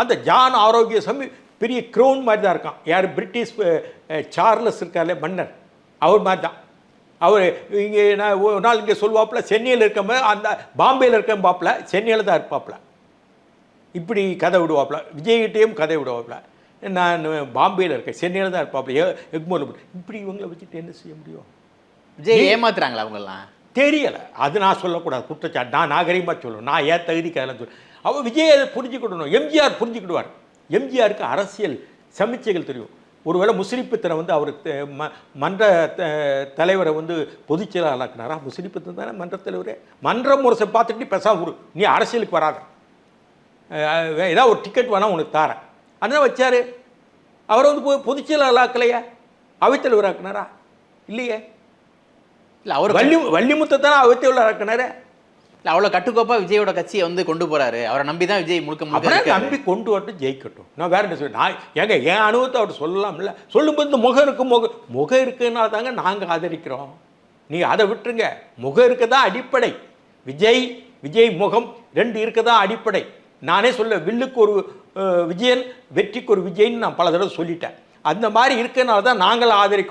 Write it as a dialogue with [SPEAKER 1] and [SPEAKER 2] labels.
[SPEAKER 1] அந்த ஜான் ஆரோக்கியசாமி பெரிய க்ரௌன் மாதிரி தான் இருக்கான். யார்? பிரிட்டிஷ் சார்லஸ் இருக்கார்ல மன்னர், அவர் மாதிரி தான். அவர் இங்கே நான் ஒரு நாள் இங்கே சொல்லுவாப்புல, சென்னையில் இருக்கும்போது அந்த பாம்பேயில் இருக்க பாப்பில் சென்னையில் தான் இருப்பாப்புல. இப்படி கதை விடுவாப்புல, விஜய்கிட்டையும் கதை விடுவாப்புல. நான் பாம்பேயில் இருக்கேன், சென்னையில் தான் இருப்பாப்புல, எக்மோரில். இப்படி இவங்களை வச்சுட்டு என்ன செய்ய முடியும்?
[SPEAKER 2] விஜய் ஏமாத்துறாங்களா அவங்கெல்லாம்?
[SPEAKER 1] தெரியலை, அது நான் சொல்லக்கூடாது, குற்றச்சாட்டு. நான் நாகரிகமாக சொல்லணும், நான் ஏன் தகுதிக்கு அதெல்லாம் சொல்ல. அவள் விஜய் அதை புரிஞ்சுக்கிடணும். எம்ஜிஆர் புரிஞ்சுக்கிடுவார். எம்ஜிஆருக்கு அரசியல் சமீட்சைகள் தெரியும். ஒருவேளை முஸ்லிப்பித்தனை அவருக்கு மன்ற தலைவரை பொதுச் செயலாளராக்குனாரா? முஸ்லிப்பித்தன் தானே மன்ற தலைவரே. மன்ற முரசை பார்த்துட்டு பேசாம நீ அரசியலுக்கு வராத, ஏதாவது ஒரு டிக்கெட் வேணால் உனக்கு தாரேன் அதனால் வச்சார். அவரை பொதுச் செயலாளராக்கலையா? அவைத்தலைவராக்குனாரா? இல்லையே.
[SPEAKER 2] இல்லை, அவர்
[SPEAKER 1] வள்ளிமுத்தை தானே அவைத்தலைவராக்குனாரு.
[SPEAKER 2] இல்லை, அவ்வளோ கட்டுக்கோப்பாக விஜயோட கட்சியை கொண்டு போகிறாரு. அவரை நம்பி தான் விஜய் முழுக்க
[SPEAKER 1] நம்பி கொண்டு வரட்டும், ஜெயிக்கட்டும். நான் வேற என்ன சொல்ல, நான் என் அனுபவத்தை அவர் சொல்லலாம்ல. சொல்லும்போது இந்த முகம் இருக்கு, முகம் இருக்குன்னா தாங்க நாங்கள் ஆதரிக்கிறோம். நீங்கள் அதை விட்டுருங்க. முகம் இருக்க தான் அடிப்படை. விஜய் முகம் 2 இருக்க தான் அடிப்படை. நானே சொல்ல, வில்லுக்கு ஒரு விஜயன், வெற்றிக்கு ஒரு விஜய்ன்னு நான் பல தடவை சொல்லிட்டேன். அந்த மாதிரி இருக்கனால தான் நாங்கள் ஆதரிக்கோம்.